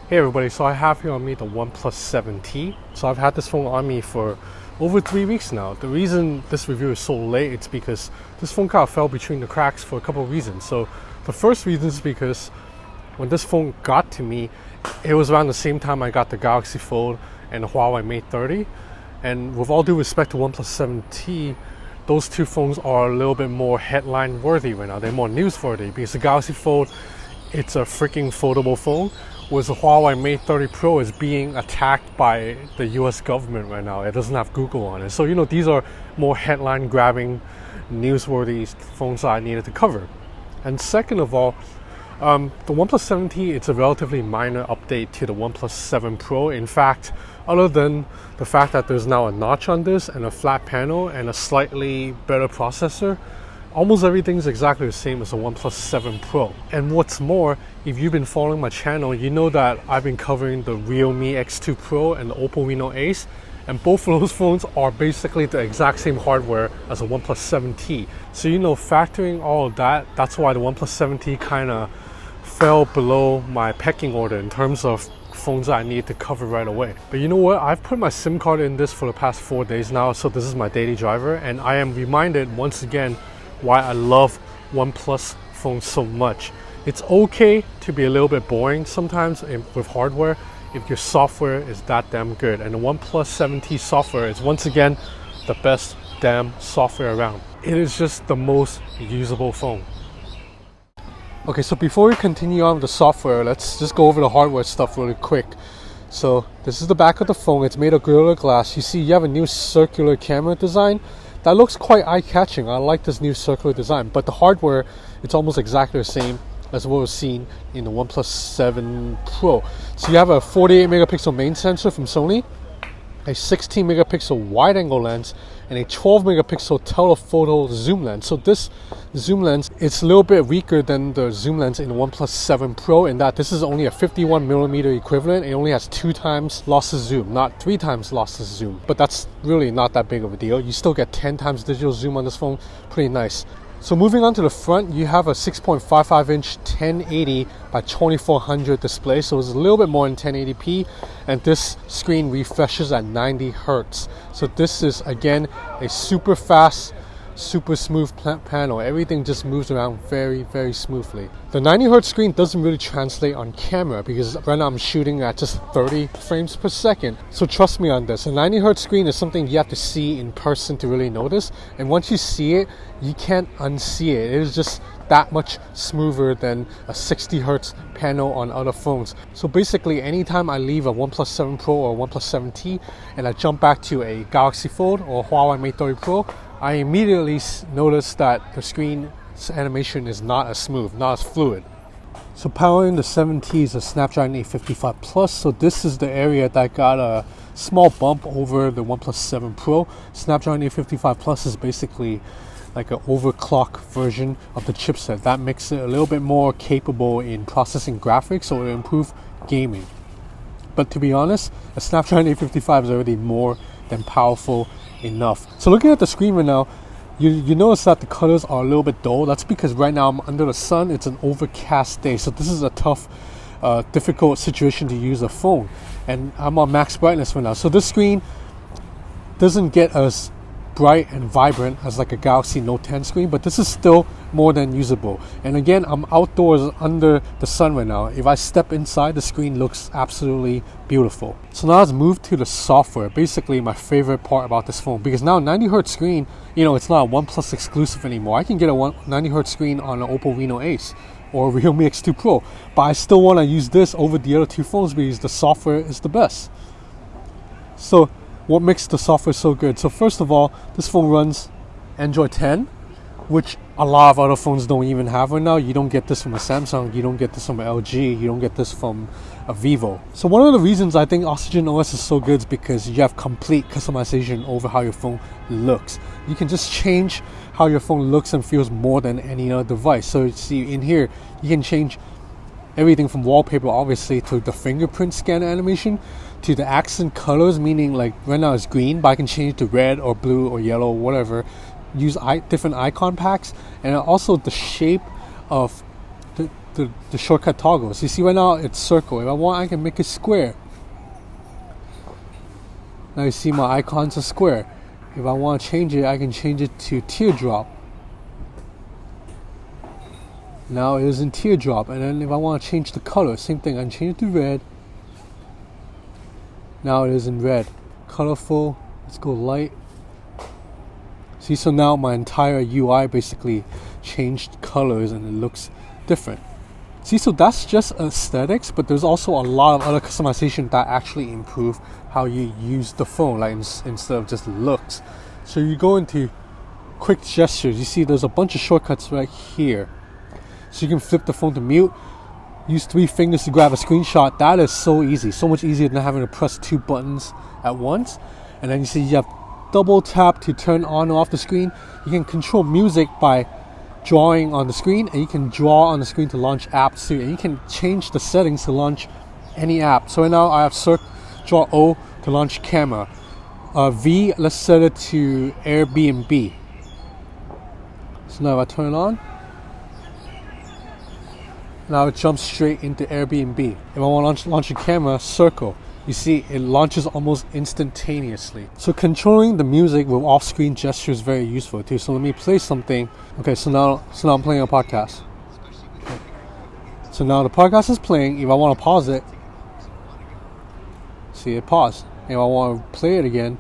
Hey everybody, so I have here on me the OnePlus 7T. So I've had this phone on me for over 3 weeks now. The reason this review is so late, it's because this phone kind of fell between the cracks for a couple of reasons. So the first reason is because when this phone got to me, it was around the same time I got the Galaxy Fold and the Huawei Mate 30. And with all due respect to OnePlus 7T, those two phones are a little bit more headline worthy right now. They're more news worthy because the Galaxy Fold, it's a freaking foldable phone, whereas the Huawei Mate 30 Pro is being attacked by the US government right now. It doesn't have Google on it. So, these are more headline grabbing, newsworthy phones that I needed to cover. And second of all, the OnePlus 7T, it's a relatively minor update to the OnePlus 7 Pro. In fact, other than the fact that there's now a notch on this and a flat panel and a slightly better processor, almost everything's exactly the same as the OnePlus 7 Pro. And what's more, if you've been following my channel, you know that I've been covering the Realme X2 Pro and the Oppo Reno Ace, and both of those phones are basically the exact same hardware as the OnePlus 7T. So factoring all of that, that's why the OnePlus 7T kind of fell below my pecking order in terms of phones that I need to cover right away. But you know what? I've put my SIM card in this for the past 4 days now, so this is my daily driver, and I am reminded once again why I love OnePlus phones so much. It's okay to be a little bit boring sometimes with hardware if your software is that damn good. And the OnePlus 7T software is once again the best damn software around. It is just the most usable phone. Okay, so before we continue on with the software, let's just go over the hardware stuff really quick. So this is the back of the phone. It's made of Gorilla Glass. You see you have a new circular camera design. That looks quite eye-catching. I like this new circular design, but the hardware, it's almost exactly the same as what was seen in the OnePlus 7 Pro. So you have a 48 megapixel main sensor from Sony, a 16 megapixel wide-angle lens, and a 12 megapixel telephoto zoom lens. So this zoom lens, it's a little bit weaker than the zoom lens in the OnePlus 7 Pro in that this is only a 51 millimeter equivalent. It only has 2 times lossless zoom, not 3 times lossless zoom. But that's really not that big of a deal. You still get 10 times digital zoom on this phone. Pretty nice. So moving on to the front, you have a 6.55 inch 1080 by 2400 display, so it's a little bit more than 1080p, and this screen refreshes at 90 Hertz. So this is again a super fast, super smooth panel. Everything just moves around very, very smoothly. The 90 Hertz screen doesn't really translate on camera because right now I'm shooting at just 30 frames per second. So trust me on this. A 90 Hertz screen is something you have to see in person to really notice. And once you see it, you can't unsee it. It is just that much smoother than a 60 Hertz panel on other phones. So basically, anytime I leave a OnePlus 7 Pro or OnePlus 7T and I jump back to a Galaxy Fold or Huawei Mate 30 Pro, I immediately notice that the screen's animation is not as smooth, not as fluid. So powering the 7T is a Snapdragon 855 Plus. So this is the area that got a small bump over the OnePlus 7 Pro. Snapdragon 855 Plus is basically like an overclock version of the chipset. That makes it a little bit more capable in processing graphics, so it will improve gaming. But to be honest, a Snapdragon 855 is already more than powerful enough. So looking at the screen right now, you notice that the colors are a little bit dull. That's because right now I'm under the sun. It's an overcast day, so this is a tough, difficult situation to use a phone. And I'm on max brightness right now, so this screen doesn't get as bright and vibrant as like a Galaxy Note 10 screen, but this is still more than usable. And again, I'm outdoors under the sun right now. If I step inside, the screen looks absolutely beautiful. So now let's move to the software. Basically my favorite part about this phone, because now 90 Hertz screen, it's not a OnePlus exclusive anymore. I can get a 90 Hertz screen on an Oppo Reno Ace or Realme X2 Pro, but I still want to use this over the other two phones because the software is the best. So what makes the software so good? So first of all, this phone runs Android 10, which a lot of other phones don't even have right now. You don't get this from a Samsung, you don't get this from an LG, you don't get this from a Vivo. So one of the reasons I think Oxygen OS is so good is because you have complete customization over how your phone looks. You can just change how your phone looks and feels more than any other device. So you see in here, you can change everything from wallpaper obviously to the fingerprint scan animation to the accent colors, meaning like right now it's green, but I can change it to red or blue or yellow, whatever. Use different icon packs, and also the shape of the shortcut toggles. You see right now it's circle. If I want, I can make it square. Now you see my icon's a square. If I want to change it, I can change it to teardrop. Now it is in teardrop. And then if I want to change the color, same thing. I can change it to red. Now it is in red. Colorful. Let's go light. See, so now my entire UI basically changed colors and it looks different. See, so that's just aesthetics, but there's also a lot of other customization that actually improve how you use the phone, like instead of just looks. So you go into quick gestures. You see there's a bunch of shortcuts right here. So you can flip the phone to mute, use 3 fingers to grab a screenshot. That is so easy, so much easier than having to press 2 buttons at once. And then you see you have double tap to turn on or off the screen. You can control music by drawing on the screen, and you can draw on the screen to launch apps too. And you can change the settings to launch any app. So right now I have draw O to launch camera. V, let's set it to Airbnb. So now if I turn it on, now it jumps straight into Airbnb. If I want to launch a camera, circle. You see, it launches almost instantaneously. So controlling the music with off-screen gestures is very useful too. So let me play something. Okay, so now I'm playing a podcast. Okay. So now the podcast is playing. If I want to pause it, see it paused. If I want to play it again,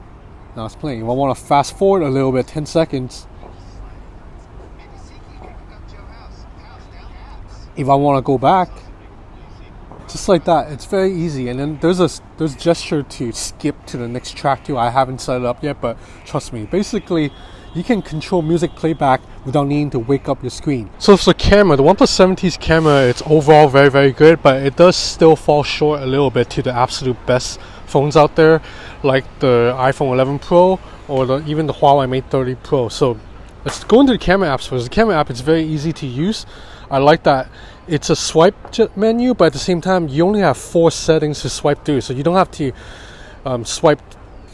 now it's playing. If I want to fast forward a little bit, 10 seconds. If I want to go back, just like that, it's very easy. And then there's gesture to skip to the next track too. I haven't set it up yet, but trust me. Basically, you can control music playback without needing to wake up your screen. So for the camera, the OnePlus 7T's camera, it's overall very, very good, but it does still fall short a little bit to the absolute best phones out there, like the iPhone 11 Pro or even the Huawei Mate 30 Pro. So let's go into the camera apps first. The camera app, it's very easy to use. I like that it's a swipe menu, but at the same time, you only have 4 settings to swipe through. So you don't have to swipe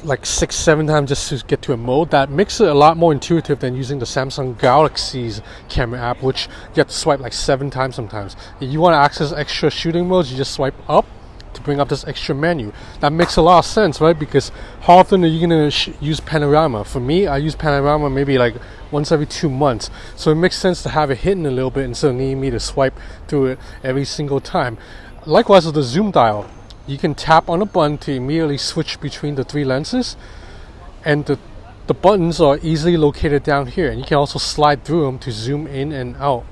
like 6-7 times just to get to a mode. That makes it a lot more intuitive than using the Samsung Galaxy's camera app, which you have to swipe like 7 times sometimes. If you want to access extra shooting modes, you just swipe up to bring up this extra menu. That makes a lot of sense, right? Because how often are you going to use Panorama? For me, I use Panorama maybe like once every 2 months. So it makes sense to have it hidden a little bit instead of needing me to swipe through it every single time. Likewise with the zoom dial, you can tap on a button to immediately switch between the 3 lenses, and the buttons are easily located down here, and you can also slide through them to zoom in and out.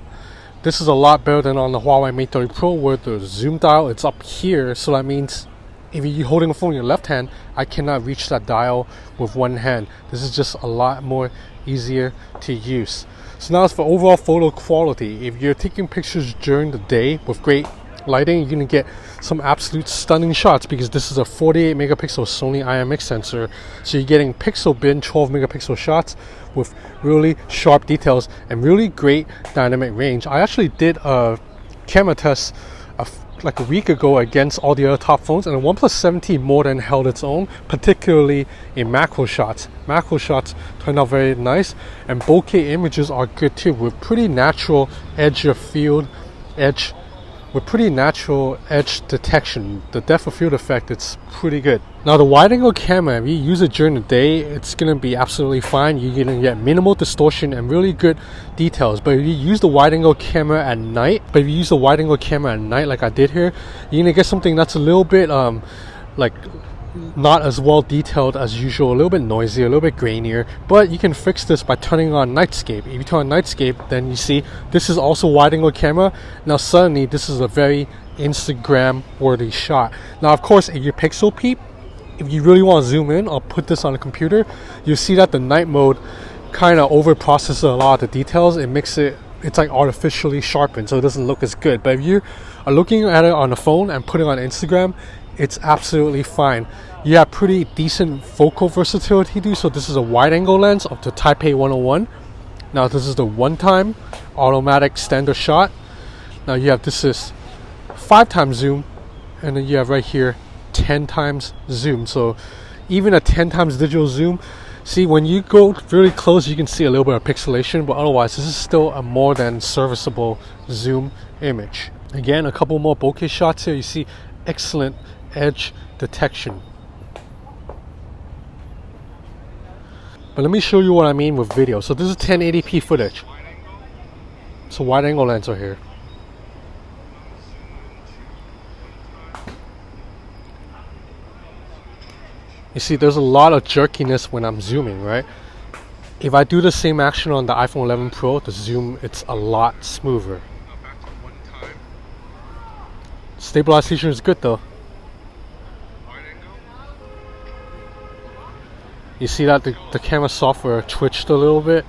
This is a lot better than on the Huawei Mate 30 Pro, where the zoom dial, it's up here. So that means if you're holding a phone in your left hand, I cannot reach that dial with one hand. This is just a lot more easier to use. So now as for overall photo quality, if you're taking pictures during the day with great lighting, you're going to get some absolute stunning shots, because this is a 48 megapixel Sony IMX sensor. So you're getting pixel bin 12 megapixel shots with really sharp details and really great dynamic range. I actually did a camera test like a week ago against all the other top phones, and the OnePlus 7T more than held its own, particularly in macro shots. Macro shots turned out very nice, and bokeh images are good too, with pretty natural edge of field detection. The depth of field effect, it's pretty good. Now the wide angle camera, if you use it during the day, it's going to be absolutely fine. You're going to get minimal distortion and really good details. But if you use the wide angle camera at night, like I did here, you're going to get something that's a little bit like not as well detailed as usual, a little bit noisier, a little bit grainier. But you can fix this by turning on Nightscape. If you turn on Nightscape, then you see this is also wide angle camera. Now suddenly this is a very Instagram worthy shot. Now of course, if you pixel peep, if you really want to zoom in or put this on a computer, you see that the night mode kind of over processes a lot of the details. It makes it's like artificially sharpened, so it doesn't look as good. But if you are looking at it on a phone and putting it on Instagram, it's absolutely fine. You have pretty decent focal versatility too. So this is a wide angle lens of the Type A 101. Now this is the one-time automatic standard shot. Now you have, this is 5 times zoom, and then you have right here 10 times zoom. So even a 10 times digital zoom, see when you go really close you can see a little bit of pixelation, but otherwise this is still a more than serviceable zoom image. Again, a couple more bokeh shots here. You see excellent edge detection. But let me show you what I mean with video. So this is 1080p footage. So wide angle lens are here. You see there's a lot of jerkiness when I'm zooming, right? If I do the same action on the iPhone 11 Pro, the zoom, it's a lot smoother. Stabilization is good though. You see that the camera software twitched a little bit?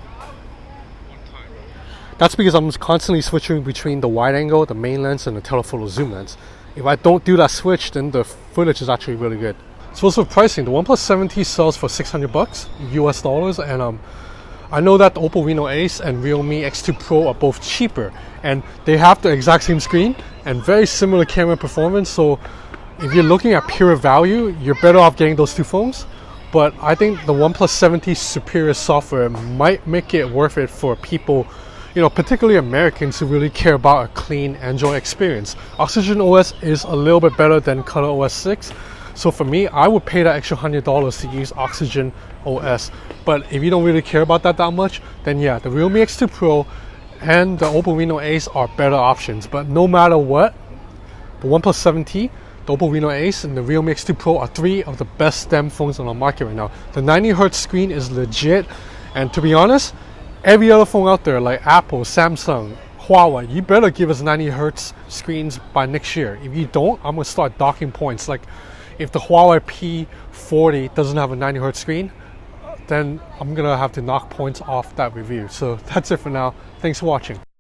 That's because I'm constantly switching between the wide angle, the main lens, and the telephoto zoom lens. If I don't do that switch, then the footage is actually really good. So what's with pricing? The OnePlus 7T sells for $600 US dollars, and I know that the Oppo Reno Ace and Realme X2 Pro are both cheaper, and they have the exact same screen and very similar camera performance. So if you're looking at pure value, you're better off getting those two phones. But I think the OnePlus 7T's superior software might make it worth it for people, you know, particularly Americans who really care about a clean Android experience. Oxygen OS is a little bit better than ColorOS 6. So for me, I would pay that extra $100 to use Oxygen OS. But if you don't really care about that much, then yeah, the Realme X2 Pro and the Oppo Reno Ace are better options. But no matter what, the OnePlus 7T, the Oppo Reno Ace, and the Realme X2 Pro are three of the best STEM phones on the market right now. The 90Hz screen is legit, and to be honest, every other phone out there like Apple, Samsung, Huawei, you better give us 90Hz screens by next year. If you don't, I'm gonna start docking points. Like if the Huawei P40 doesn't have a 90Hz screen, then I'm gonna have to knock points off that review. So that's it for now. Thanks for watching.